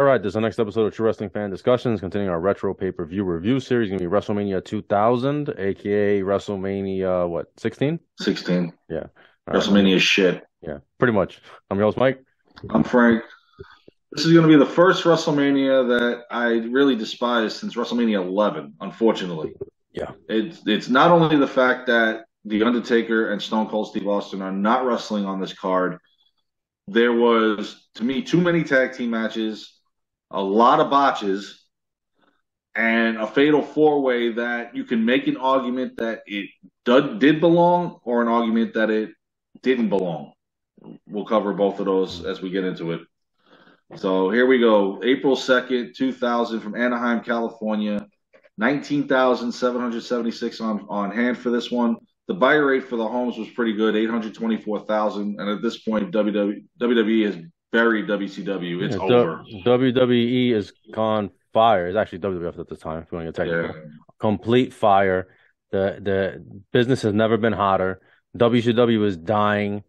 All right, this is the next episode of True Wrestling Fan Discussions, continuing our retro pay-per-view review series. Going to be WrestleMania 2000, aka WrestleMania, what, 16? 16. Yeah. All right. WrestleMania is shit. Yeah, pretty much. I'm your host, Mike. I'm Frank. This is going to be the first WrestleMania that I really despise since WrestleMania 11, unfortunately. Yeah. It's not only the fact that The Undertaker and Stone Cold Steve Austin are not wrestling on this card. There was, to me, too many tag team matches, a lot of botches, and a fatal four-way that you can make an argument that it did belong or an argument that it didn't belong. We'll cover both of those as we get into it. So here we go. April 2nd, 2000 from Anaheim, California. 19,776 on hand for this one. The buy rate for the homes was pretty good, 824,000. And at this point, WWE has buried WCW. It's over. WWE is gone fire. It's actually WWF at the time, if you want to get technical. Yeah. Complete fire. The business has never been hotter. WCW is dying.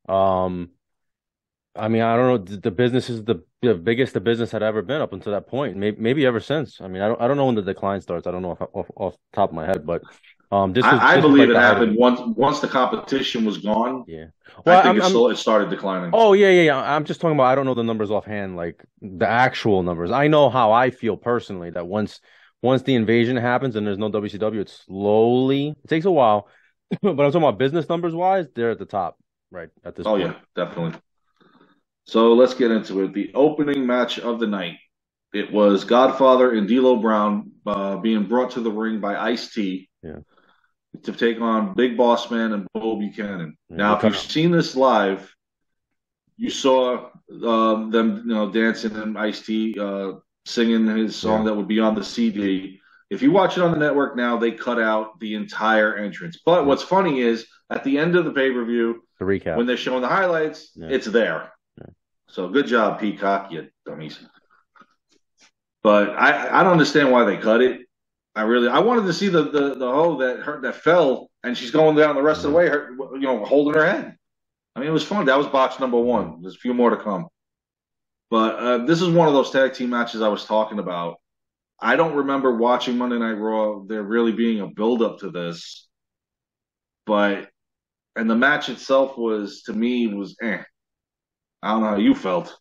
I mean, I don't know. The business is the biggest the business had ever been up until that point. Maybe ever since. I mean, I don't know when the decline starts. I don't know off the top of my head, but I believe it happened once the competition was gone. Yeah, well, I think it started declining. Oh yeah. I'm just talking about. I don't know the numbers offhand, like the actual numbers. I know how I feel personally that once the invasion happens and there's no WCW, it takes a while. But I'm talking about business numbers wise, they're at the top right at this point. Oh yeah, definitely. So let's get into it. The opening match of the night. It was Godfather and D'Lo Brown being brought to the ring by Ice-T to take on Big Boss Man and Bo Buchanan. Yeah, now, if you've seen this live, you saw them, dancing and Ice-T singing his song that would be on the CD. If you watch it on the network now, they cut out the entire entrance. But what's funny is at the end of the pay-per-view, the recap, when they're showing the highlights, it's there. So good job, Peacock, you dummies. But I don't understand why they cut it. I wanted to see the hoe that fell and she's going down the rest of the way, holding her head. I mean, it was fun. That was botch number one. There's a few more to come. But this is one of those tag team matches I was talking about. I don't remember watching Monday Night Raw there really being a build up to this. And the match itself was, to me, eh. I don't know how you felt,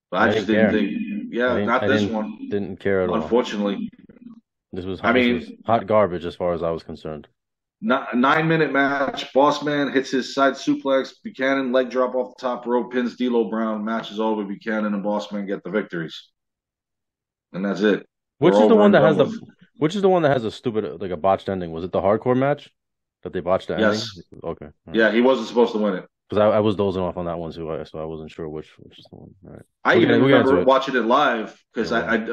but I just didn't think. Yeah, not this one. Didn't care at all. Unfortunately, this was hot garbage as far as I was concerned. 9-minute match. Boss Man hits his side suplex. Buchanan leg drop off the top rope, pins D'Lo Brown. Match is over. Buchanan and Boss Man get the victories, and that's it. Which is the one that has a stupid, like a botched ending? Was it the hardcore match that they botched the ending? Yes. Okay. Right. Yeah, he wasn't supposed to win it. Because I was dozing off on that one too, so I wasn't sure which is the one. All right. I even remember watching it live because I had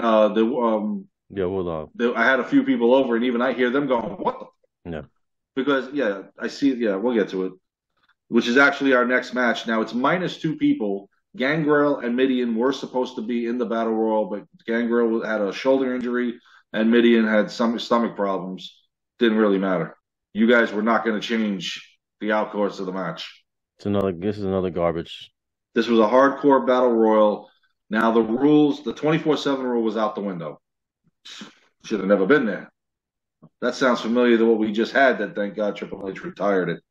a few people over, and even I hear them going, "What the?" Yeah. Because I see. Yeah, we'll get to it. Which is actually our next match. Now it's -2 people. Gangrel and Midian were supposed to be in the Battle Royal, but Gangrel had a shoulder injury and Midian had some stomach problems. Didn't really matter. You guys were not going to change the outcourse of the match. This is another garbage. This was a hardcore battle royal. Now the rules, the 24/7 rule was out the window. Should have never been there. That sounds familiar to what we just had. That thank God Triple H retired it.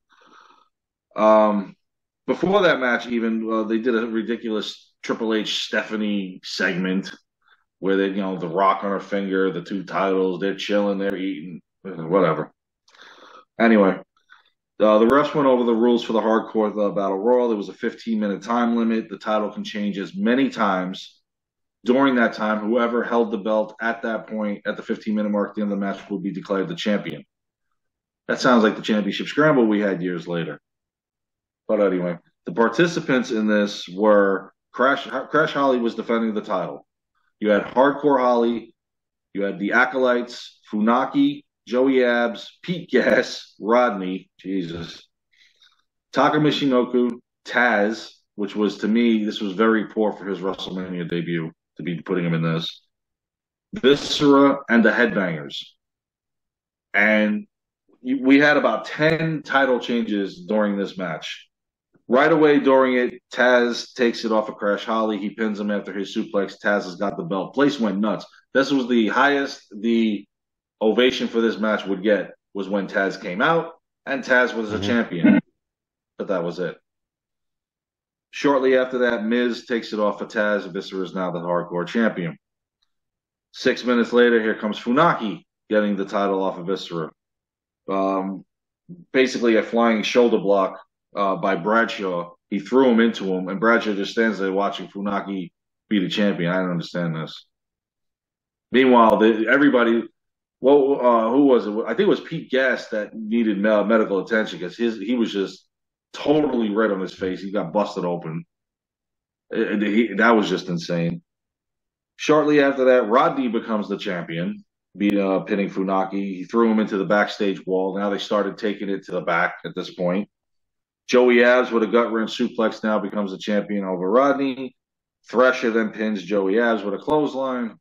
Before that match, even they did a ridiculous Triple H Stephanie segment where they, the Rock on her finger, the two titles, they're chilling, they're eating, whatever. Anyway. The refs went over the rules for the hardcore battle royal. There was a 15-minute time limit. The title can change as many times. During that time, whoever held the belt at that point, at the 15-minute mark at the end of the match, would be declared the champion. That sounds like the championship scramble we had years later. But anyway, the participants in this were Crash Holly was defending the title. You had Hardcore Holly. You had the Acolytes, Funaki, Joey Abs, Pete Gas, Rodney, Jesus, Taka Michinoku, Taz, which was, to me, this was very poor for his WrestleMania debut to be putting him in this, Viscera, and the Headbangers. And we had about 10 title changes during this match. Right away during it, Taz takes it off of Crash Holly. He pins him after his suplex. Taz has got the belt. Place went nuts. This was the highest the ovation for this match would get was when Taz came out and Taz was a Hmm. champion. But that was it. Shortly after that, Miz takes it off of Taz. Viscera is now the hardcore champion. 6 minutes later, here comes Funaki getting the title off of Viscera. Um, Basically, a flying shoulder block by Bradshaw. He threw him into him, and Bradshaw just stands there watching Funaki be the champion. I don't understand this. Meanwhile, everybody, well, who was it? I think it was Pete Gas that needed medical attention because he was just totally red on his face. He got busted open. That was just insane. Shortly after that, Rodney becomes the champion, pinning Funaki. He threw him into the backstage wall. Now they started taking it to the back at this point. Joey Abs with a gut wrench suplex now becomes the champion over Rodney. Thresher then pins Joey Abs with a clothesline.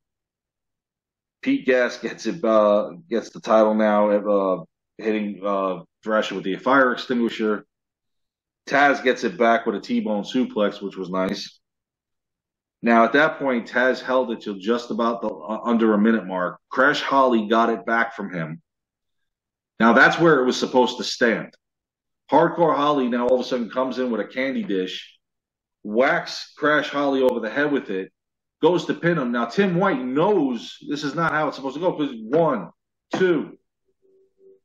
Pete Gas gets the title now, hitting Thresher with the fire extinguisher. Taz gets it back with a T-bone suplex, which was nice. Now at that point, Taz held it till just about the under a minute mark. Crash Holly got it back from him. Now that's where it was supposed to stand. Hardcore Holly now all of a sudden comes in with a candy dish, whacks Crash Holly over the head with it, goes to pin him. Now Tim White knows this is not how it's supposed to go because 1, 2,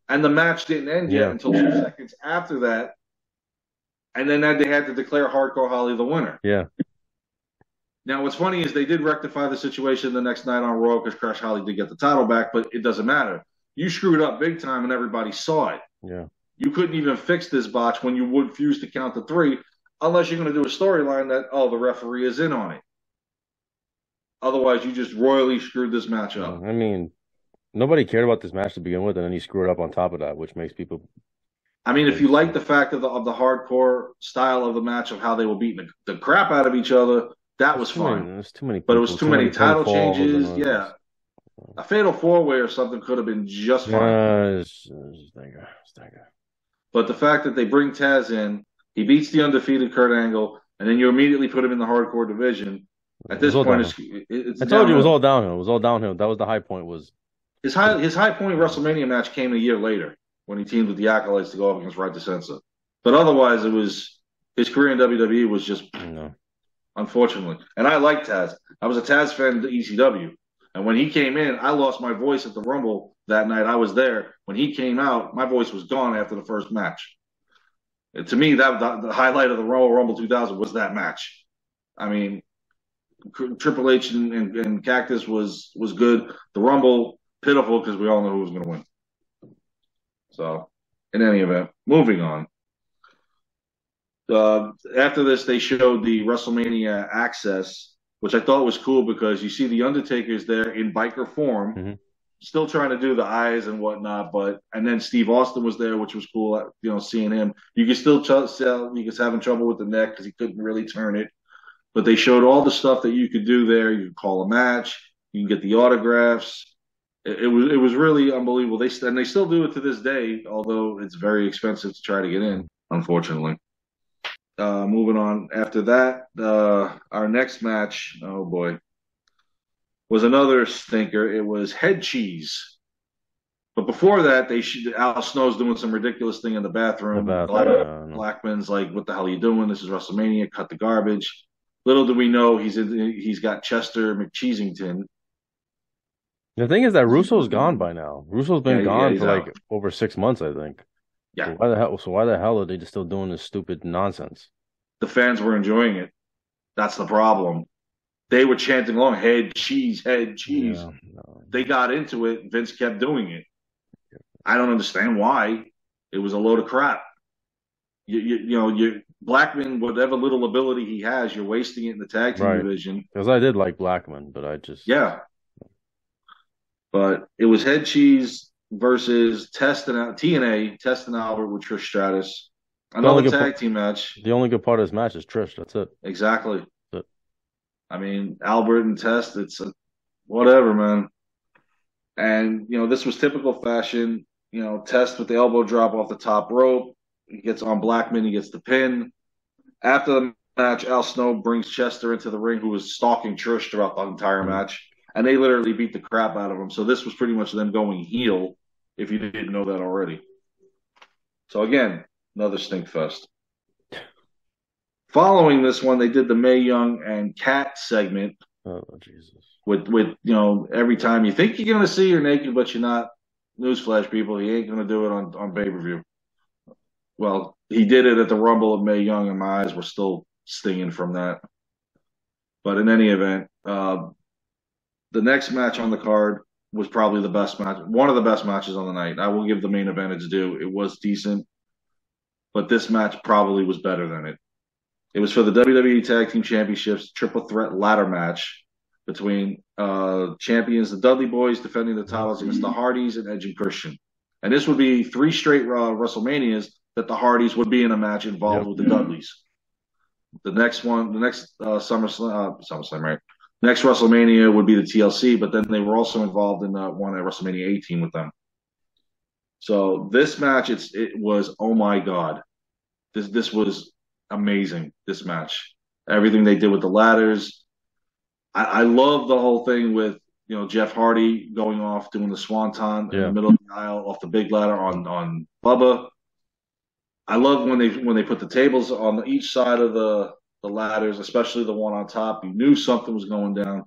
and the match didn't end yet until 2 seconds after that. And then they had to declare Hardcore Holly the winner. Yeah. Now, what's funny is they did rectify the situation the next night on Raw because Crash Holly did get the title back, but it doesn't matter. You screwed up big time and everybody saw it. Yeah. You couldn't even fix this botch when you would refuse to count to 3 unless you're going to do a storyline that, oh, the referee is in on it. Otherwise, you just royally screwed this match up. I mean, nobody cared about this match to begin with, and then he screwed up on top of that, which makes people. I mean, if you like the fact of the hardcore style of the match of how they were beating the crap out of each other, that was fine. There's too many, but it was too many title changes. Yeah, This. a fatal 4-way or something could have been just fine. But the fact that they bring Taz in, he beats the undefeated Kurt Angle, and then you immediately put him in the hardcore division. At this point, it's I told you it was all downhill. It was all downhill. That was the high point. Was his high point WrestleMania match came a year later when he teamed with the Acolytes to go up against Right to Censor. But otherwise, it was his career in WWE was just unfortunately. And I like Taz. I was a Taz fan of ECW, and when he came in, I lost my voice at the Rumble that night. I was there when he came out. My voice was gone after the first match. And to me, that the highlight of the Royal Rumble 2000 was that match. I mean, Triple H and Cactus was good. The Rumble, pitiful because we all know who was going to win. So, in any event, moving on. After this, they showed the WrestleMania Access, which I thought was cool because you see the Undertaker's there in biker form, still trying to do the eyes and whatnot. And then Steve Austin was there, which was cool. You know, seeing him. You could still tell he was having trouble with the neck because he couldn't really turn it. But they showed all the stuff that you could do there. You could call a match. You can get the autographs. It was really unbelievable. They still do it to this day, although it's very expensive to try to get in, unfortunately. Moving on. After that, our next match, oh boy, was another stinker. It was Head Cheese. But before that, Al Snow's doing some ridiculous thing in the bathroom. Blackman's like, "What the hell are you doing? This is WrestleMania. Cut the garbage." Little do we know he's got Chester McCheesington. The thing is that Russo's gone by now. Russo's been gone for like over 6 months, I think. Yeah. So why the hell are they just still doing this stupid nonsense? The fans were enjoying it. That's the problem. They were chanting along, "Head cheese, head cheese." Yeah, no. They got into it. Vince kept doing it. I don't understand why. It was a load of crap. You Blackman, whatever little ability he has, you're wasting it in the tag team division. Because I did like Blackman, but I just But it was Head Cheese versus TNA, Test and Albert with Trish Stratus. Another tag team match. The only good part of this match is Trish. That's it. Exactly. That's it. I mean, Albert and Test, it's whatever, man. And, this was typical fashion. Test with the elbow drop off the top rope. He gets on Blackman. He gets the pin. After the match, Al Snow brings Chester into the ring, who was stalking Trish throughout the entire Mhm. match, and they literally beat the crap out of him. So this was pretty much them going heel, if you didn't know that already. So again, another stink fest. Following this one, they did the Mae Young and Cat segment Oh, Jesus. with every time you think you're gonna see her naked, but you're not. Newsflash, people, he ain't gonna do it on pay per view. Well, he did it at the Rumble of Mae Young, and my eyes were still stinging from that. But in any event, the next match on the card was probably the best match, one of the best matches on the night. I will give the main event its due. It was decent, but this match probably was better than it. It was for the WWE Tag Team Championships triple threat ladder match between champions, the Dudley Boys defending the titles against the Hardys and Edge and Christian. And this would be three straight WrestleManias that the Hardys would be in a match involved Yep. with the Dudleys. The next one, the next SummerSlam, right? Next WrestleMania would be the TLC, but then they were also involved in one at WrestleMania 18 with them. So this match, it was, oh my god, this was amazing. This match, everything they did with the ladders, I love the whole thing with Jeff Hardy going off doing the swanton in the Yeah. middle of the aisle off the big ladder on Bubba. I love when they put the tables on each side of the ladders, especially the one on top. You knew something was going down.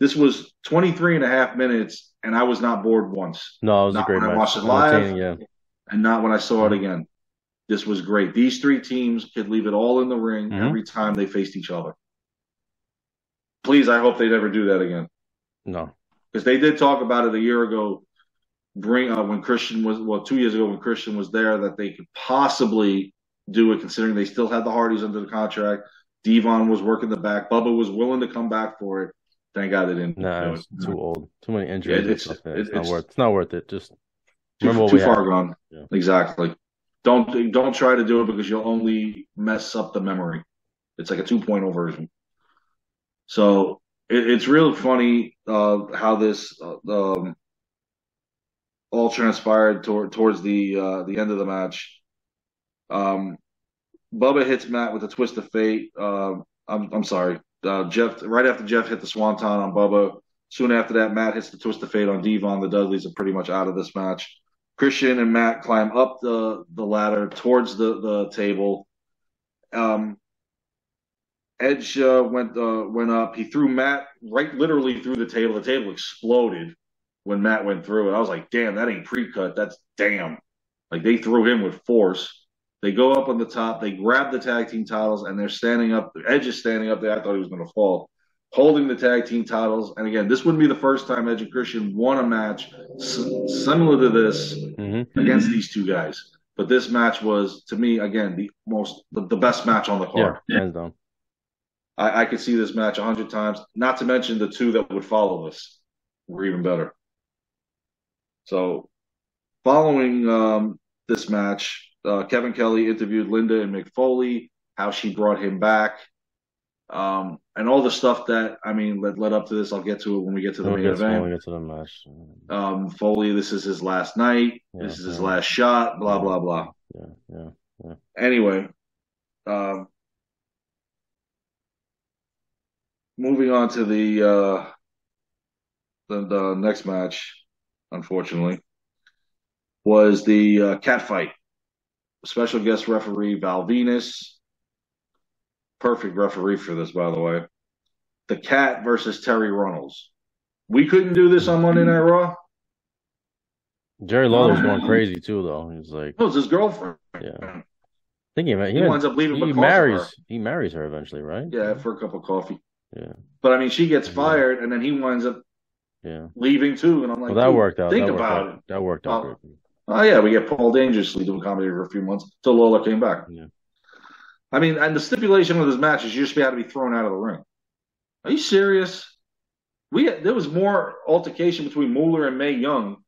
This was 23 and a half minutes, and I was not bored once. No, it was a Not great when I match. watched it live, Entertaining, yeah. and not when I saw it Mm-hmm. again. This was great. These three teams could leave it all in the ring Mm-hmm. every time they faced each other. Please, I hope they never do that again. No. Because they did talk about it a year ago, when Christian was 2 years ago when Christian was there, that they could possibly do it, considering they still had the Hardys under the contract. Devon was working the back. Bubba was willing to come back for it. Thank God they didn't Nah, do it. it's too old. Too many Yeah, injuries and stuff. It's not it's worth. It's not worth it. Just remember what too we had. far gone. Yeah. Exactly. Don't try to do it because you'll only mess up the memory. It's like a 2.0 version. So it's real funny how this all transpired towards the end of the match. Um, Bubba hits Matt with a twist of fate. I'm sorry, Jeff. Right after Jeff hit the swanton on Bubba, soon after that, Matt hits the twist of fate on Devon. The Dudleys are pretty much out of this match. Christian and Matt climb up the ladder towards the table. Edge went up. He threw Matt right literally through the table. The table exploded when Matt went through it. I was like, damn, that ain't pre-cut. That's damn. Like they threw him with force. They go up on the top. They grab the tag team titles, and they're standing up. Edge is standing up there. I thought he was going to fall, holding the tag team titles. And again, this wouldn't be the first time Edge and Christian won a match similar to this Mm-hmm. against these two guys. But this match was, to me, again, the best match on the card. Yeah, hands down. I could see this match 100 times. Not to mention the two that would follow this were even better. So, following this match, Kevin Kelly interviewed Linda and Mick Foley, how she brought him back, and all the stuff that led up to this. I'll get to it when we get to the main event. When we get to the match. Foley, this is his last night. Yeah, this is his last shot. Blah blah blah. Yeah. Anyway, moving on to the next match, unfortunately, was the cat fight. Special guest referee Val Venus. Perfect referee for this, by the way. The Cat versus Terry Reynolds. We couldn't do this on Monday Night Raw. Jerry Lawler's going crazy too, though. He's like, it was his girlfriend. Yeah. I think he winds up leaving. He marries her eventually, right? Yeah, for a cup of coffee. Yeah. But I mean, she gets fired, and then he winds up leaving too. And I'm like, that worked out. Think about it. That worked out. Oh yeah, we get Paul Dangerously doing comedy for a few months until Lawler came back. Yeah. I mean, and the stipulation of this match is you just had to be thrown out of the ring. Are you serious? There was more altercation between Moolah and Mae Young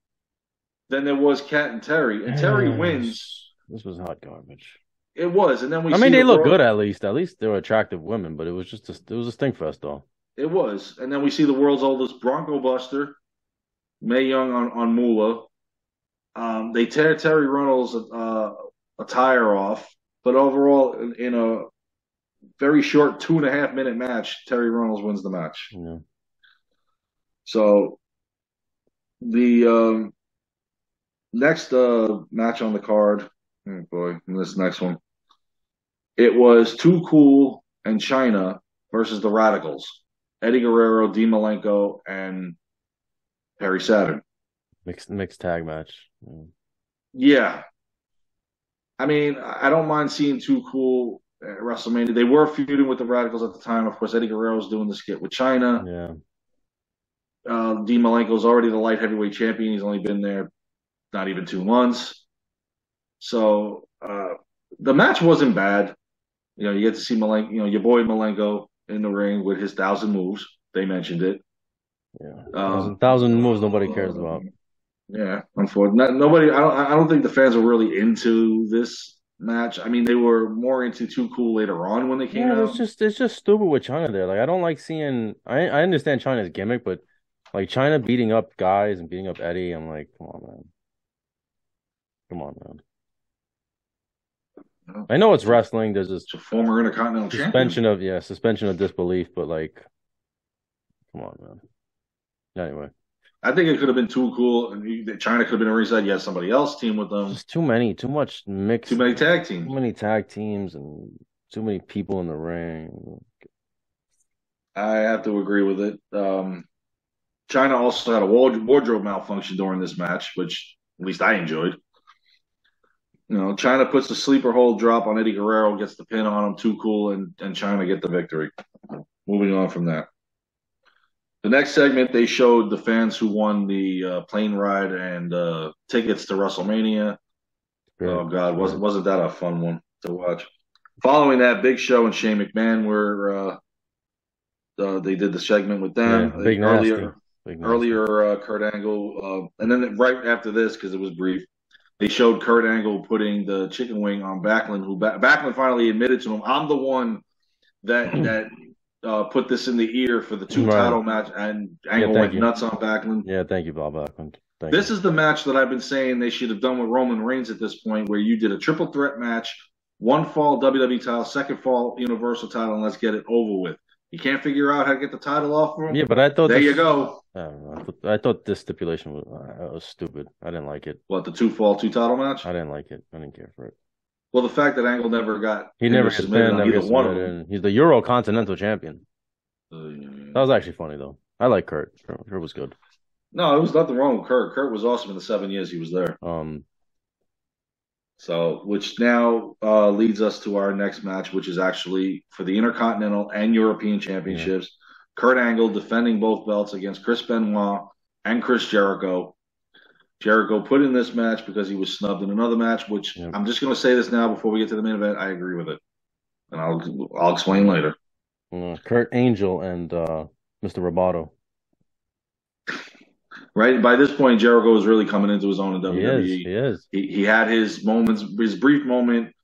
than there was Cat and Terry, and Terry wins. This was hot garbage. It was, and then they look good at least. At least they were attractive women, but it was just it was a stink fest, though. It was, and then we see the world's oldest Bronco Buster, Mae Young on Moolah. They tear Terry Reynolds' attire off, but overall, in a very short 2.5 minute match. Terry Reynolds wins the match. Yeah. So the next match on the card, oh boy, this next one, it was Too Cool and China versus the Radicals. Eddie Guerrero, Dean Malenko, and Perry Saturn. Mixed tag match. Yeah. Yeah, I mean, I don't mind seeing Too Cool at WrestleMania. They were feuding with the Radicals at the time. Of course, Eddie Guerrero's doing the skit with China. Yeah. Dean Malenko's already the light heavyweight champion. He's only been there not even 2 months. So the match wasn't bad. You get to see Malenko, your boy Malenko in the ring with his 1,000 moves. They mentioned it. Yeah. Um, Thousand moves nobody cares about. yeah, unfortunately, nobody. I don't think the fans were really into this match. I mean, they were more into Too Cool later on when they came Yeah, out. it's just stupid with China there. Like I don't like seeing I understand China's gimmick, but like China beating up guys and beating up Eddie, I'm like, come on, man. Come on, man. I know it's wrestling. There's this It's a former Intercontinental champion. suspension of disbelief, but like, come on, man. Anyway, I think it could have been Too Cool, and China could have been a ringside. You had somebody else team with them. just too much Too mixed, many tag too teams. many tag teams and too many people in the ring. I have to agree with it. China also had a wardrobe malfunction during this match, which at least I enjoyed. China puts the sleeper hold drop on Eddie Guerrero, gets the pin on him. Too Cool, and China get the victory. Moving on from that. The next segment, they showed the fans who won the plane ride and tickets to WrestleMania. Great, Oh God, great. wasn't that a fun one to watch? Following that, Big Show and Shane McMahon were they did the segment with Yeah, them. big nasty, big nasty. Earlier, Kurt Angle, and then right after this, because it was brief, they showed Kurt Angle putting the chicken wing on Backlund. Backlund finally admitted to him, "I'm the one that put this in the ear for the two Right. title match," and Yeah, Angle thank went you. nuts on Backlund. Yeah, thank you, Bob Backlund. Thank This you. is the match that I've been saying they should have done with Roman Reigns at this point, where you did a triple threat match, one fall WWE title, second fall Universal title, and let's get it over with. You can't figure out how to get the title off for him? Yeah, but I thought There you this. go. I don't know. I thought this stipulation was stupid. I didn't like it. What, the two fall, two title match? I didn't like it. I didn't care for it. Well, the fact that Angle never got He pinned never or gets submitted pinned, on never either gets one of submitted. them. And he's the Euro Continental Champion. That was actually funny though. I like Kurt. Kurt was good. No, there was nothing wrong with Kurt. Kurt was awesome in the 7 years he was there. So, which now leads us to our next match, which is actually for the Intercontinental and European Championships. Yeah. Kurt Angle defending both belts against Chris Benoit and Chris Jericho. Jericho put in this match because he was snubbed in another match, which I'm just going to say this now before we get to the main event. I agree with it, and I'll explain later. Kurt Angel and Mr. Roboto. Right by this point, Jericho was really coming into his own in WWE. He is. He had his moments, his brief moment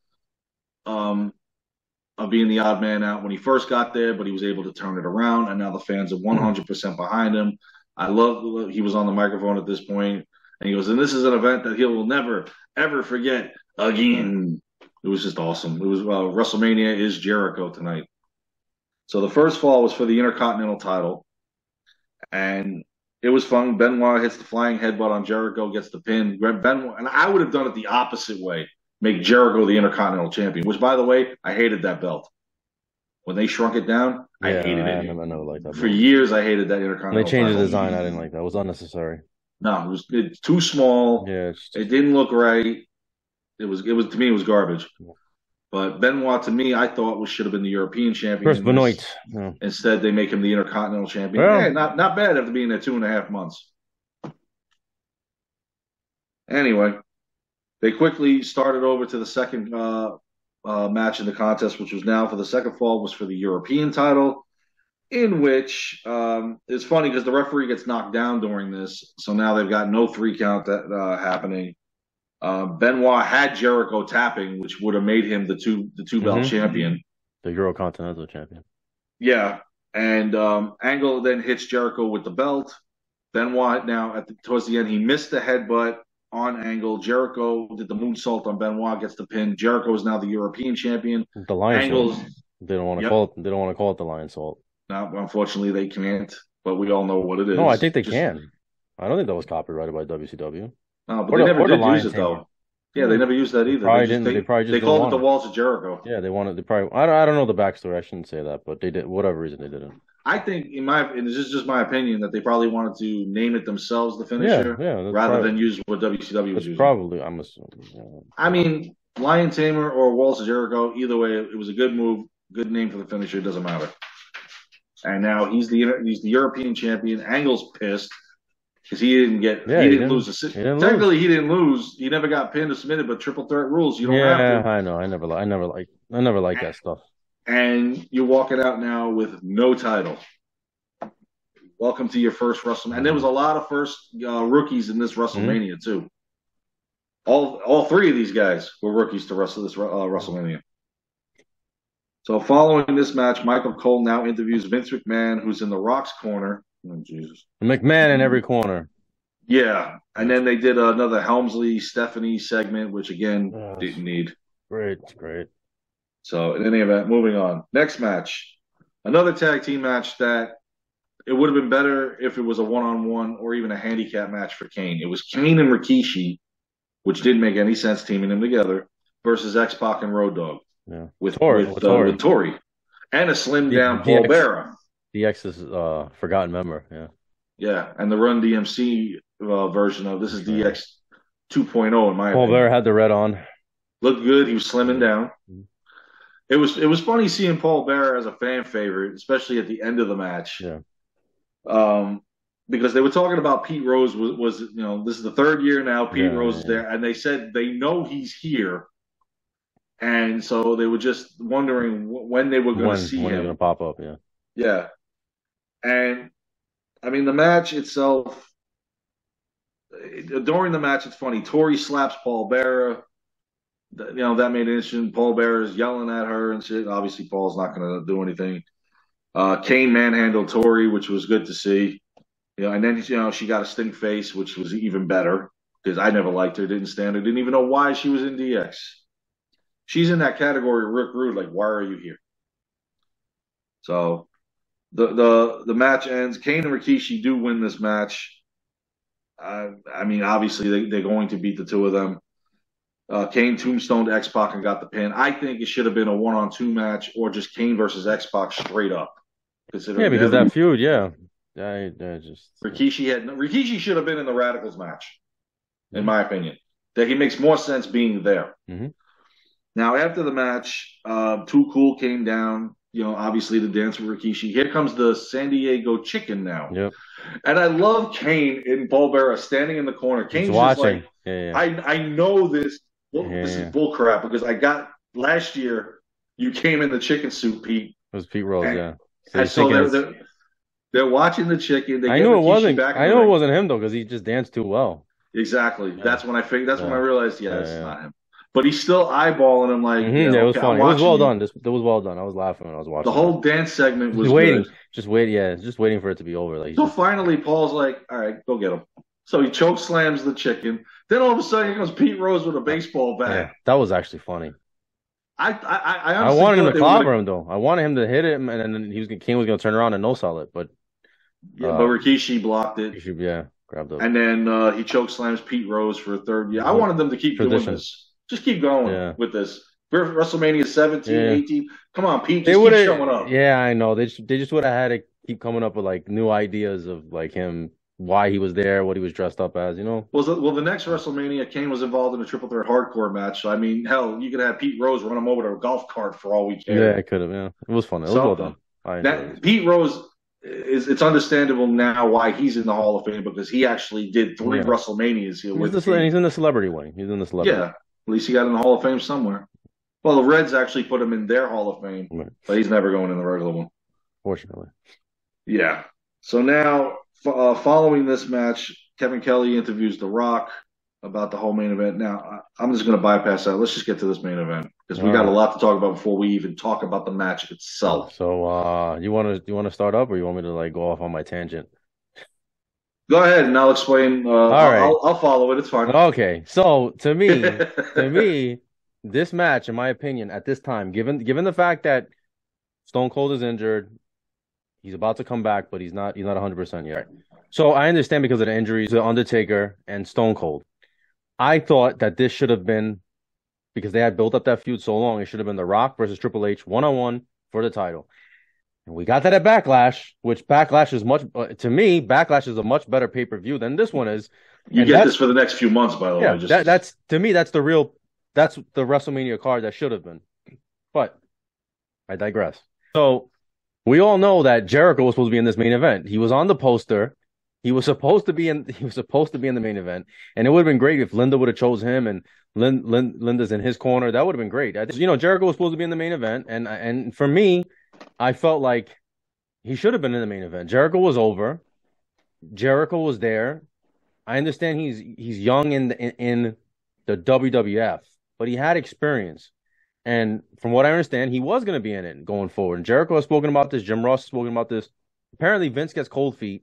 of being the odd man out when he first got there, but he was able to turn it around, and now the fans are 100% behind him. I love he was on the microphone at this point, and he goes, and this is an event that he will never, ever forget again. It was just awesome. It was WrestleMania is Jericho tonight. So the first fall was for the Intercontinental title, and it was fun. Benoit hits the flying headbutt on Jericho, gets the pin. Benoit, and I would have done it the opposite way. Make Jericho the Intercontinental Champion, which, by the way, I hated that belt. When they shrunk it down, I hated it. I never liked that. For years, I hated that Intercontinental. When they changed the design, I didn't like that. It was unnecessary. No, it's too small. Yeah, it didn't look right. It was to me, it was garbage. Yeah. But Benoit, to me, I thought should have been the European champion. First Benoit. Yeah. Instead, they make him the Intercontinental champion. Well, yeah, not bad after being there 2.5 months. Anyway, they quickly started over to the second match in the contest, which was now for the second fall, was for the European title, in which it's funny because the referee gets knocked down during this. So now they've got no 3 count happening. Benoit had Jericho tapping, which would have made him the two belt champion, the Euro Continental champion. Yeah, and Angle then hits Jericho with the belt. Benoit now towards the end he missed the headbutt on Angle. Jericho did the moonsault on Benoit, gets the pin. Jericho is now the European champion. The Lion They don't want to Yep. call it. They don't want to call it the Lion Salt. Now, unfortunately, they can't, but we all know what it No, I is. think they Just can. I don't think that was copyrighted by WCW no, but or they the never or the did use Lion it Tamer. though. Yeah, they never used that either. They just They probably just they didn't called it the want it. Walls of Jericho. Yeah, they wanted. They probably. I don't know the backstory. I shouldn't say that, but they did. Whatever reason they didn't. I think, and this is just my opinion, that they probably wanted to name it themselves, the Yeah, finisher, yeah. rather than use what WCW was That's using. probably. I'm assuming. I mean, Lion Tamer or Walls of Jericho, either way, it was a good move, good name for the finisher. It doesn't matter. And now he's the European champion. Angle's pissed because he didn't lose. He didn't lose. Technically, he didn't lose. He never got pinned or submitted, but triple threat rules. You don't have Yeah, to. I know. I never like that stuff. And you're walking out now with no title. Welcome to your first WrestleMania. And there was a lot of first rookies in this WrestleMania too. All three of these guys were rookies to wrestle this WrestleMania. So following this match, Michael Cole now interviews Vince McMahon, who's in The Rock's corner. Oh, Jesus. McMahon in every corner. Yeah. And then they did another Helmsley Stephanie segment, which again didn't need. Great. So in any event, moving on. Next match. Another tag team match that it would have been better if it was a one-on-one or even a handicap match for Kane. It was Kane and Rikishi, which didn't make any sense teaming them together, versus X-Pac and Road Dogg. Yeah. With Tori. And a slimmed down Paul Bearer. DX's forgotten member, yeah. Yeah, and the Run DMC version of this is DX 2.0 in my opinion. Paul Bearer had the red on. Looked good. He was slimming down. It was funny seeing Paul Bearer as a fan favorite, especially at the end of the match. Yeah. Because they were talking about Pete Rose was this is the third year now. Pete Rose is there, and they said they know he's here. And so they were just wondering when they were going to see him. When he's going to pop up, yeah. Yeah. And, I mean, the match itself, during the match, it's funny. Tori slaps Paul Bearer. That made it interesting. Paul Bearer is yelling at her and shit. Obviously, Paul's not going to do anything. Kane manhandled Tori, which was good to see. And then, she got a stink face, which was even better because I never liked her, didn't stand her, didn't even know why she was in DX. She's in that category, Rick Rude. Like, why are you here? So the match ends. Kane and Rikishi do win this match. I mean, obviously they're going to beat the two of them. Kane tombstoned X-Pac and got the pin. I think it should have been a 1-on-2 match or just Kane versus X-Pac straight up. Yeah, because that feud, yeah. Rikishi should have been in the Radicals match, in my opinion. That he makes more sense being there. Mm-hmm. Now, after the match, Too Cool came down, obviously to dance with Rikishi. Here comes the San Diego Chicken now. Yep. And I love Kane and Paul Bearer standing in the corner. Kane's just like, I know this. This is bullcrap because I got last year, you came in the chicken suit, Pete. It was Pete Rose, yeah. And so they're watching the chicken. I knew it wasn't. I know it wasn't him though because he just danced too well. Exactly. Yeah. That's when I figured. That's when I realized, it's not him. But he's still eyeballing him like, it was funny. It was well done. It was well done. I was laughing when I was watching. The whole dance segment was waiting, good. just waiting for it to be over. Like, so finally, Paul's like, "All right, go get him." So he choke slams the chicken. Then all of a sudden, here comes Pete Rose with a baseball bat. Yeah, that was actually funny. I wanted him to clobber him though. I wanted him to hit him, and then King was going to turn around and no sell it, but but Rikishi blocked it. Grabbed up. And then he choke slams Pete Rose for a third year. I wanted them to keep doing this. Just keep going with this. WrestleMania 17, 18. Come on, Pete. Just keep showing up. Yeah, I know. They just would have had to keep coming up with like new ideas of like him, why he was there, what he was dressed up as, Well, the next WrestleMania, Kane was involved in a triple threat hardcore match. So, I mean, hell, you could have Pete Rose run him over to a golf cart for all we care. Yeah, it could have. Yeah, it was fun. It was well done. Pete Rose it's understandable now why he's in the Hall of Fame because he actually did 3 WrestleManias here. He's in the celebrity wing. He's in the celebrity. Yeah. At least he got in the Hall of Fame somewhere. Well, the Reds actually put him in their Hall of Fame, but he's never going in the regular one. Fortunately. Yeah. So now, following this match, Kevin Kelly interviews The Rock about the whole main event. Now, I'm just going to bypass that. Let's just get to this main event because we got a lot to talk about before we even talk about the match itself. So, you want to start up, or you want me to like go off on my tangent? Go ahead, and I'll explain. All right. I'll follow it. It's fine. Okay. So to me, this match, in my opinion, at this time, given the fact that Stone Cold is injured. He's about to come back, but he's not 100% yet. So I understand because of the injuries to Undertaker and Stone Cold. I thought that this should have been because they had built up that feud so long. It should have been The Rock versus Triple H 1-on-1 for the title. And we got that at Backlash, which Backlash is much to me. Backlash is a much better pay-per-view than this one is. You get this for the next few months, by the way. That's to me. That's the WrestleMania card that should have been. But I digress. So we all know that Jericho was supposed to be in this main event. He was on the poster. He was supposed to be in the main event, and it would have been great if Linda would have chose him and Linda's in his corner. That would have been great. Jericho was supposed to be in the main event, and for me, I felt like he should have been in the main event. Jericho was over. Jericho was there. I understand he's young in the WWF, but he had experience. And from what I understand, he was going to be in it going forward. And Jericho has spoken about this. Jim Ross has spoken about this. Apparently, Vince gets cold feet.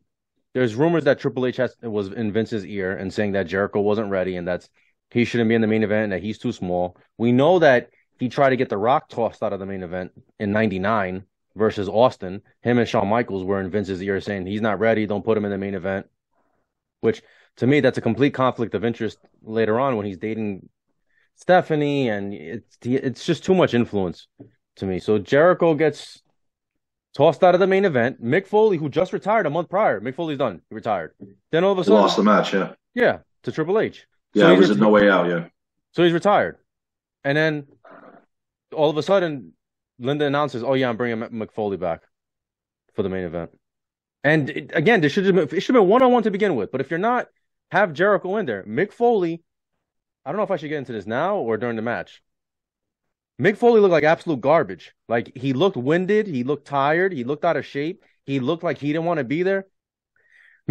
There's rumors that Triple H was in Vince's ear and saying that Jericho wasn't ready and that he shouldn't be in the main event and that he's too small. We know that he tried to get The Rock tossed out of the main event in '99 versus Austin. Him and Shawn Michaels were in Vince's ear saying he's not ready. Don't put him in the main event. Which, to me, that's a complete conflict of interest later on when he's dating Stephanie, and it's just too much influence to me. So Jericho gets tossed out of the main event. Mick Foley, who just retired a month prior, Mick Foley's done. He retired. Then all of a sudden, lost the match. Yeah, yeah, to Triple H. Yeah, so it was No Way Out. Yeah, so he's retired, and then all of a sudden, Linda announces, "Oh yeah, I'm bringing Mick Foley back for the main event." And again, it should have been 1-on-1 to begin with. But if you're not, have Jericho in there. Mick Foley. I don't know if I should get into this now or during the match. Mick Foley looked like absolute garbage. Like, he looked winded. He looked tired. He looked out of shape. He looked like he didn't want to be there.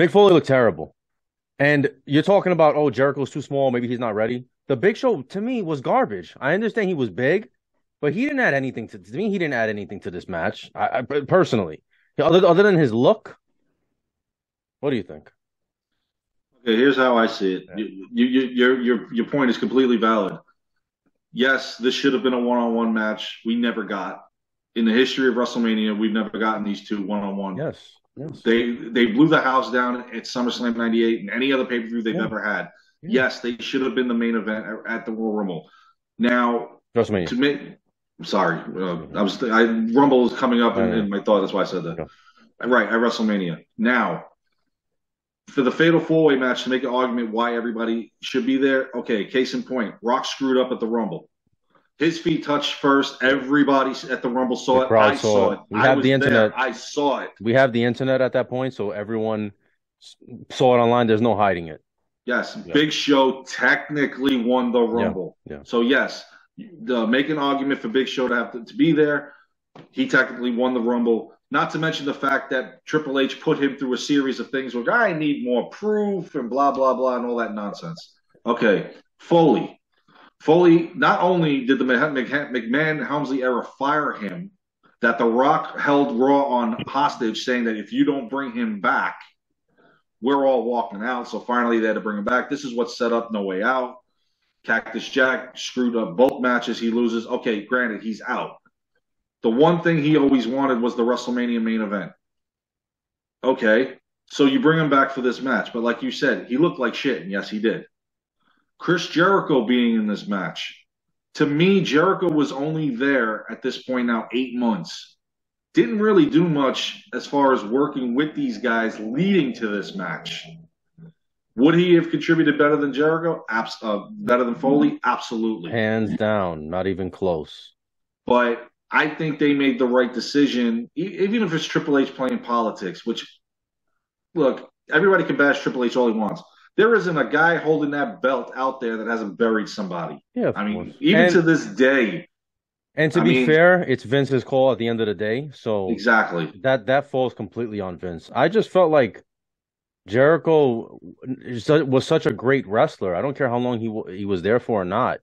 Mick Foley looked terrible. And you're talking about, oh, Jericho's too small. Maybe he's not ready. The Big Show, to me, was garbage. I understand he was big, but he didn't add anything to me. He didn't add anything to this match. I personally, other than his look. What do you think? Okay, here's how I see it. Your point is completely valid. Yes, this should have been a one-on-one match. We never got in the history of WrestleMania. We've never gotten these two one-on-one. Yes. They blew the house down at SummerSlam '98 and any other pay-per-view they've ever had. Yeah. Yes, they should have been the main event at the Royal Rumble. Now, WrestleMania. To me, I'm sorry, Rumble is coming up in my thought. That's why I said that. Yeah. Right, at WrestleMania. Now, for the Fatal 4-Way match, to make an argument why everybody should be there, okay, case in point, Rock screwed up at the Rumble. His feet touched first. Everybody at the Rumble saw it. I saw it. We have the internet. I saw it. We have the internet at that point, so everyone saw it online. There's no hiding it. Yes, yeah. Big Show technically won the Rumble. Yeah. So, yes, make an argument for Big Show to have to be there. He technically won the Rumble. Not to mention the fact that Triple H put him through a series of things where I need more proof and blah, blah, blah, and all that nonsense. Okay, Foley. Not only did the McMahon-Helmsley era fire him, that The Rock held Raw on hostage, saying that if you don't bring him back, we're all walking out. So finally they had to bring him back. This is what set up No Way Out. Cactus Jack screwed up both matches. He loses. Okay, granted, he's out. The one thing he always wanted was the WrestleMania main event. Okay, so you bring him back for this match. But like you said, he looked like shit, and yes, he did. Chris Jericho being in this match. To me, Jericho was only there at this point now 8 months. Didn't really do much as far as working with these guys leading to this match. Would he have contributed better than Jericho? Better than Foley? Absolutely. Hands down, not even close. But I think they made the right decision, even if it's Triple H playing politics, which, look, everybody can bash Triple H all he wants. There isn't a guy holding that belt out there that hasn't buried somebody. Yeah, I mean, even to this day. And to be fair, it's Vince's call at the end of the day. So exactly that falls completely on Vince. I just felt like Jericho was such a great wrestler. I don't care how long he was there for or not.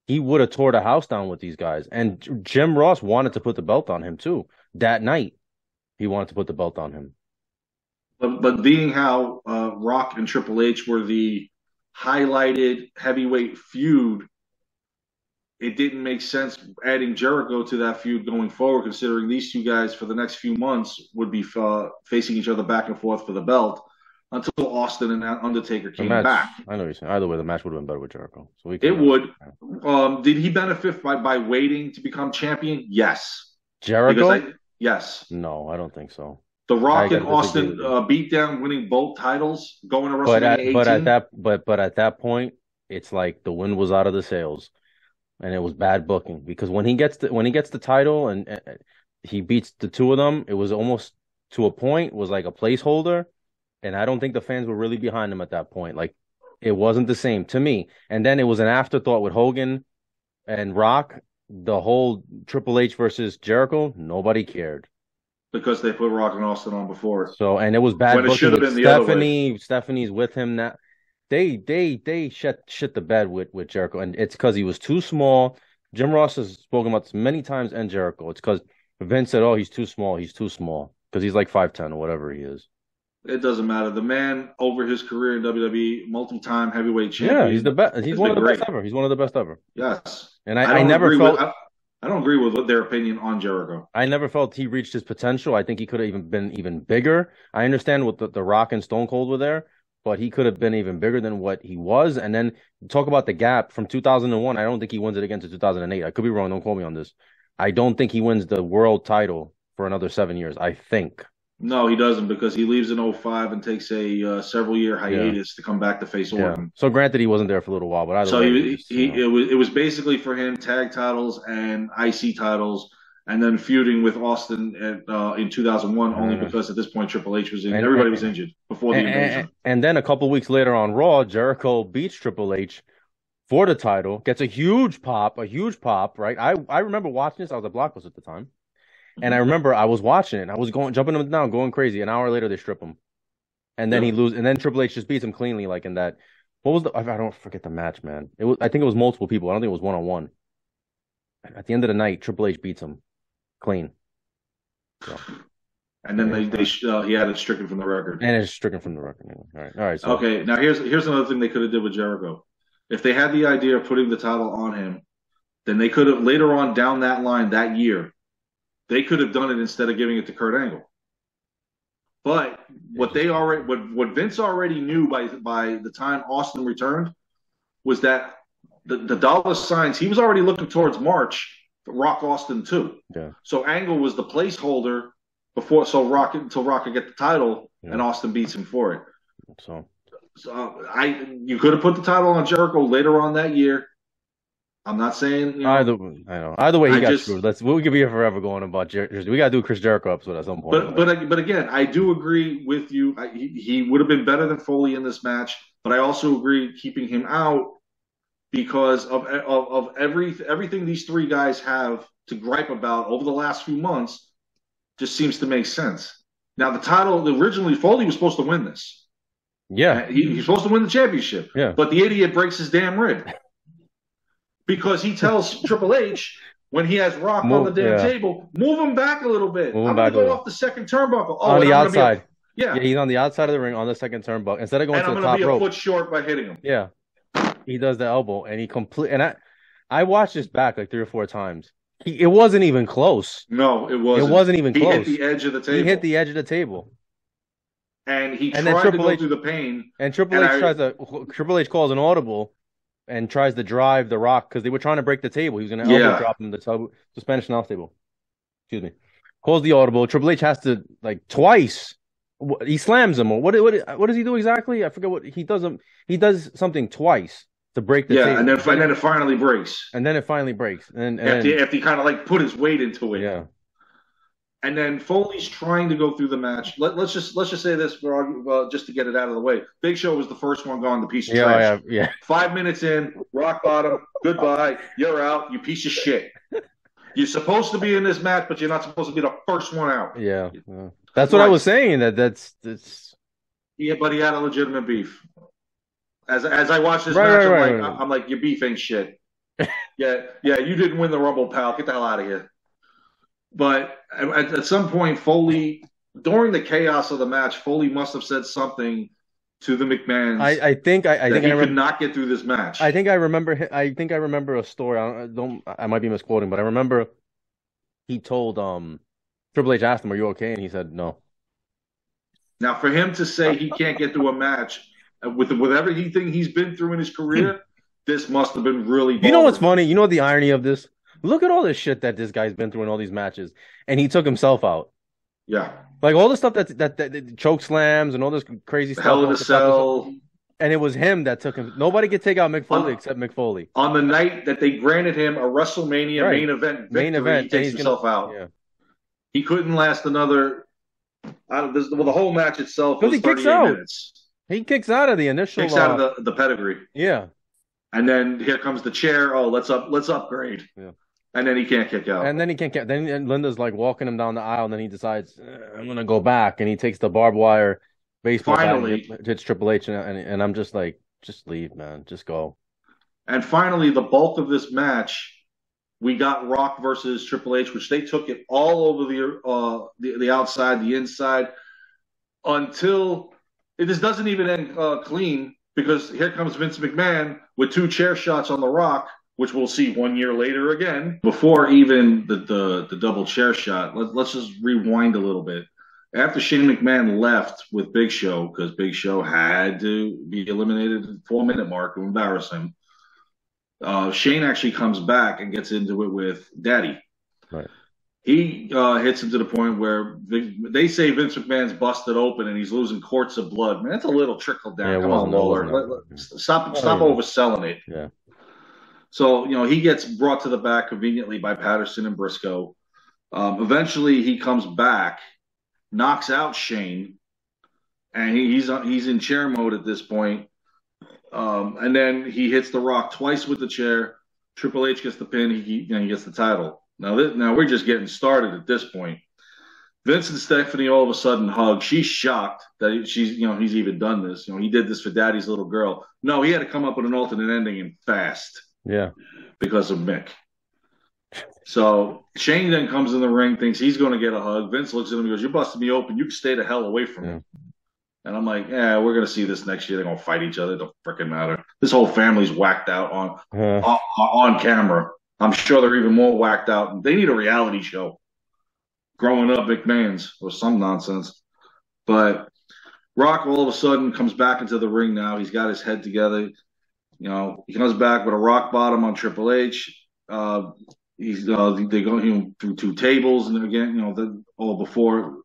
He would have tore the house down with these guys. And Jim Ross wanted to put the belt on him too. That night, he wanted to put the belt on him. But being how Rock and Triple H were the highlighted heavyweight feud, it didn't make sense adding Jericho to that feud going forward, considering these two guys for the next few months would be facing each other back and forth for the belt until Austin and Undertaker The came match, back. I know what you're saying. Either way, the match would have been better with Jericho. So It would. Did he benefit by waiting to become champion? Yes. Jericho? Yes. No, I don't think so. The Rock and gotta disagree Austin with you. beat down, winning both titles, going to But WrestleMania 18. but at that point, it's like the wind was out of the sails, and it was bad booking because when he gets the title and he beats the two of them, it was almost to a point was like a placeholder, and I don't think the fans were really behind him at that point. Like it wasn't the same to me. And then it was an afterthought with Hogan and Rock. The whole Triple H versus Jericho, nobody cared. Because they put Rock and Austin on before. So, and it was bad when it booking. should have been the other way. Stephanie's with him now. They shit the bed with Jericho, and it's because he was too small. Jim Ross has spoken about this many times, and Jericho. It's because Vince said, "Oh, he's too small. He's too small because he's like 5'10" or whatever he is." It doesn't matter. The man over his career in WWE, multi-time heavyweight champion. Yeah, he's the best. He's one of the best ever. He's one of the best ever. Yes, and I never felt. I don't agree with their opinion on Jericho. I never felt he reached his potential. I think he could have even been even bigger. I understand what the Rock and Stone Cold were there, but he could have been even bigger than what he was. And then talk about the gap from 2001. I don't think he wins it again to 2008. I could be wrong. Don't quote me on this. I don't think he wins the world title for another 7 years. I think. No, he doesn't because he leaves in 05 and takes a several-year hiatus to come back to face Orton. So granted, he wasn't there for a little while, but either so way, it was basically for him tag titles and IC titles, and then feuding with Austin in 2001 only because at this point Triple H was injured. Everybody was injured before the invasion. And then a couple weeks later on Raw, Jericho beats Triple H for the title, gets a huge pop, right? I remember watching this. I was at Blockbuster at the time. And I remember I was watching it. I was jumping him down, going crazy. An hour later, they strip him, and then he loses. And then Triple H just beats him cleanly, like in that. What was I don't forget the match, man. It was. I think it was multiple people. I don't think it was 1-on-1. At the end of the night, Triple H beats him clean. So. And then he had it stricken from the record. And it's stricken from the record. Anyway. All right. So. Okay. Now here's another thing they could have did with Jericho. If they had the idea of putting the title on him, then they could have later on down that line that year. They could have done it instead of giving it to Kurt Angle. But what Vince already knew by the time Austin returned was that the dollar signs, he was already looking towards March for Rock Austin too. Yeah. So Angle was the placeholder until Rock could get the title and Austin beats him for it. So you could have put the title on Jericho later on that year. I'm not saying either way he got screwed. We could be here forever going about Jericho. We got to do a Chris Jericho episode at some point. But again, I do agree with you. He would have been better than Foley in this match, but I also agree keeping him out because of everything these three guys have to gripe about over the last few months just seems to make sense. Now the title originally Foley was supposed to win this. Yeah, he's supposed to win the championship. Yeah, but the idiot breaks his damn rib. Because he tells Triple H when he has Rock on the damn table, move him back a little bit. I'm going to go off the second turnbuckle. On the outside. Yeah, he's on the outside of the ring on the second turnbuckle. Instead of going to the top rope. And I'm going to be a foot short by hitting him. Yeah. He does the elbow, and and I watched this back like 3 or 4 times. It wasn't even close. No, it wasn't. It wasn't even close. He hit the edge of the table. He hit the edge of the table. And he tried to go through the pain. And Triple H calls an audible. And tries to drive the Rock because they were trying to break the table. He was going to elbow drop him the Spanish announce table. Excuse me. Calls the audible. Triple H has to twice. He slams him. Or what does he do exactly? I forget what he does. He does something twice to break the table. And then it finally breaks. And then it finally breaks. And after he kind of put his weight into it. Yeah. And then Foley's trying to go through the match. Let's just say this just to get it out of the way. Big Show was the first one gone, the piece of trash. Yeah. 5 minutes in, rock bottom, goodbye, you're out, you piece of shit. You're supposed to be in this match, but you're not supposed to be the first one out. Yeah. That's what I was saying. That's. Yeah, but he had a legitimate beef. As I watched this match, I'm like, your beef ain't shit. yeah, you didn't win the Rumble, pal. Get the hell out of here. But at some point, Foley, during the chaos of the match, Foley must have said something to the McMahons I that think he I could remember. not get through this match. I think I remember. I think I remember a story. I might be misquoting, but I remember he told Triple H asked him, "Are you okay?" And he said, "No." Now, for him to say he can't get through a match with everything he's been through in his career, this must have been really You know what's bothersome. funny? You know the irony of this? Look at all this shit that this guy's been through in all these matches, and he took himself out. Yeah. Like all the stuff that choke slams and all this crazy stuff Hell in a off the top of his- Cell. and it was him that took him. Nobody could take out Mick Foley On, except Mick Foley. on the night that they granted him a WrestleMania Right. main event Main victory, event, he takes himself out. Yeah. He couldn't last another. The whole match itself Because was he kicks 38 out. minutes. He kicks out of the initial. Kicks out of the pedigree. Yeah. And then here comes the chair. Oh, let's upgrade. Yeah. And then he can't kick out. And then he can't. Then Linda's like walking him down the aisle, and then he decides, I'm gonna go back, and he takes the barbed wire baseball Finally, bat and hits Triple H, and I'm just like, just leave, man, just go. and finally, the bulk of this match, we got Rock versus Triple H, which they took it all over the outside, the inside, until this doesn't even end clean, because here comes Vince McMahon with 2 chair shots on the Rock, which we'll see 1 year later again. Before even the double chair shot, let's just rewind a little bit. After Shane McMahon left with Big Show, because Big Show had to be eliminated at the 4-minute mark to embarrass him, Shane actually comes back and gets into it with Daddy. Right. He hits him to the point where they say Vince McMahon's busted open and he's losing quarts of blood. Man, that's a little trickle down. Yeah, Come on, Lawler. Stop overselling it. Yeah. So, he gets brought to the back conveniently by Patterson and Briscoe. Eventually, he comes back, knocks out Shane, and he's in chair mode at this point. And then he hits the Rock twice with the chair. Triple H gets the pin. He gets the title. Now we're just getting started at this point. Vince and Stephanie all of a sudden hug. She's shocked that he's even done this. He did this for Daddy's little girl. No, he had to come up with an alternate ending and fast. Yeah. Because of Mick. So Shane then comes in the ring, thinks he's going to get a hug. Vince looks at him and goes, "You busted me open. You can stay the hell away from me." And I'm like, we're going to see this next year. They're going to fight each other. It don't freaking matter. This whole family's whacked out on camera. I'm sure they're even more whacked out. They need a reality show. Growing up McMahons or some nonsense. But Rock all of a sudden comes back into the ring now. He's got his head together. He comes back with a rock bottom on Triple H. They go through 2 tables, and again, before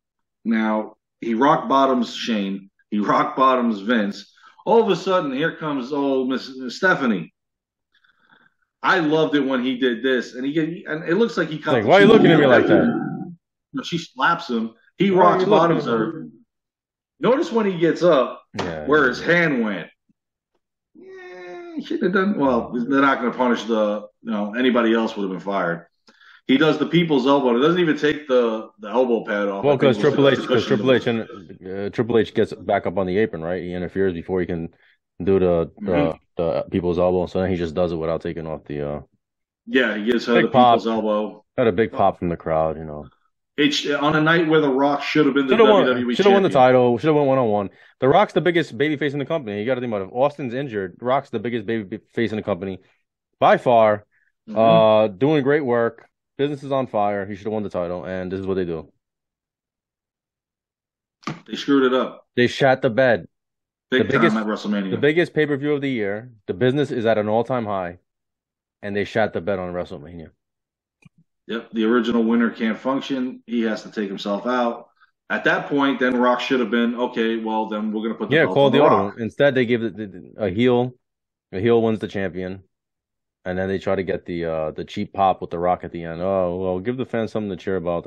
now he rock bottoms Shane. He rock bottoms Vince. All of a sudden, here comes Miss Stephanie. I loved it when he did this, and it looks like he cut. Like, why are you looking at me like that? She slaps him. He rocks bottoms her. Notice when he gets up, where his hand went. He shouldn't have done. Well, they're not going to punish anybody else would have been fired. He does the people's elbow. It doesn't even take the elbow pad off. Well, because Triple H gets back up on the apron, right? He interferes before he can do the people's elbow. So then he just does it without taking off the. Yeah, he gives her the people's elbow. Had a big pop from the crowd, It's on a night where The Rock should have been the WWE champion. Should have won the title. Should have won 1-on-1. The Rock's the biggest babyface in the company. You got to think about it. If Austin's injured, Rock's the biggest babyface in the company by far. Doing great work. Business is on fire. He should have won the title, and this is what they do. They screwed it up. They shat the bed. Big time at WrestleMania. The biggest pay-per-view of the year. The business is at an all-time high, and they shat the bed on WrestleMania. Yep, the original winner can't function. He has to take himself out. At that point, then Rock should have been, okay, well, then we're going to put the belt on the Rock. Instead, they give a heel. A heel wins the champion. And then they try to get the cheap pop with The Rock at the end. Oh, well, give the fans something to cheer about.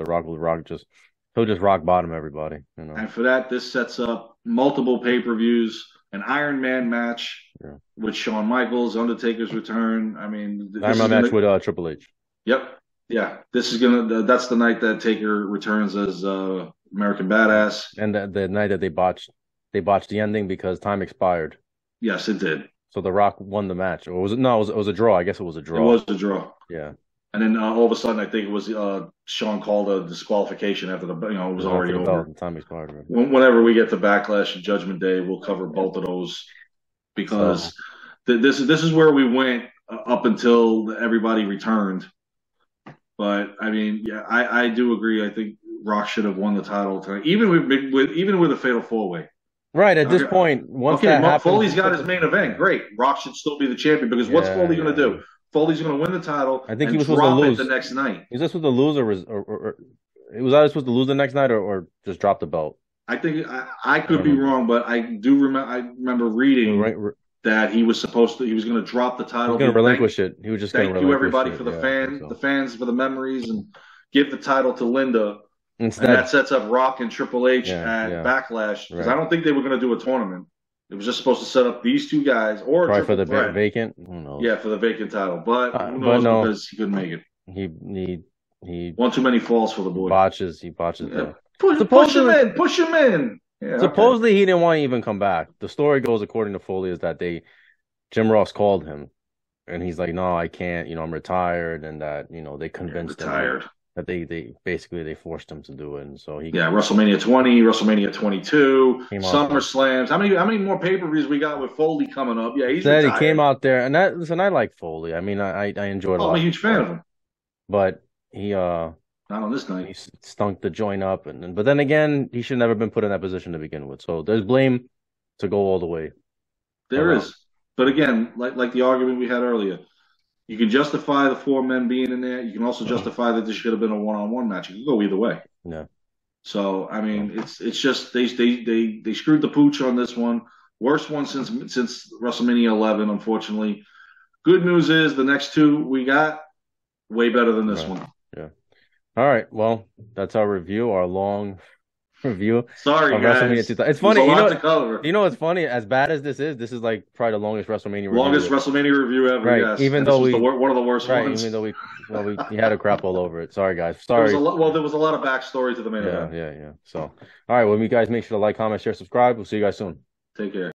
He'll just rock bottom everybody. And for that, this sets up multiple pay-per-views, an Iron Man match with Shawn Michaels, Undertaker's return. I mean, Iron Man match with Triple H. Yep. Yeah. That's the night that Taker returns as American Badass. And the night that they botched the ending because time expired. Yes, it did. So The Rock won the match. Or was it? No, it was a draw. I guess it was a draw. It was a draw. Yeah. And then all of a sudden, I think it was Sean called a disqualification after it was already over. The time expired. Right? Whenever we get to Backlash and Judgment Day, we'll cover both of those because this is where we went up until everybody returned. But I mean, yeah, I do agree. I think Rock should have won the title tonight, even with a fatal 4-way. Right at this point, once that happens, Foley's got his main event. Great, Rock should still be the champion because what's Foley going to do? Foley's going to win the title. I think he was supposed to lose the next night. Is this supposed to lose, or was either supposed to lose the next night, or just drop the belt? I think I could be wrong, but I do remember. I remember reading that he was going to drop the title. He was going to relinquish it. He was just going to thank you everybody for the fans for the memories, and give the title to Linda. Instead, and that sets up Rock and Triple H at Backlash because I don't think they were going to do a tournament. It was just supposed to set up these two guys or probably for the vacant. Who knows? Yeah, for the vacant title, but who knows because he couldn't make it. He one too many falls for the boy. He botches. Yeah. Push him in. Yeah, supposedly he didn't want to even come back. The story goes, according to Foley, is that Jim Ross called him, and he's like, "No, I can't. I'm retired," and that they convinced him that they basically forced him to do it, and so he WrestleMania 20, WrestleMania 22, SummerSlams. How many more pay-per-views we got with Foley coming up? Yeah, he's retired. He came out there, and I like Foley. I mean, I enjoyed. I'm a huge fan of him, but he not on this night. He stunk the joint up, but then again, he should never been put in that position to begin with. So there's blame to go all the way. There is, but again, like the argument we had earlier. You can justify the 4 men being in there. You can also justify that this should have been a one-on-one match. It could go either way. Yeah. So I mean, it's just they screwed the pooch on this one. Worst one since WrestleMania 11, unfortunately. Good news is the next 2 we got way better than this one. Yeah. All right. Well, that's our review. Our long review. Sorry, guys. It's funny. It's funny. As bad as this is like probably the longest WrestleMania review. WrestleMania review ever. Right. Yes. Even though one of the worst ones. Even though we had to crap all over it. Sorry, guys. Sorry. There was a lot of backstory to the main event. Yeah. So, all right. Well, you guys make sure to like, comment, share, subscribe. We'll see you guys soon. Take care.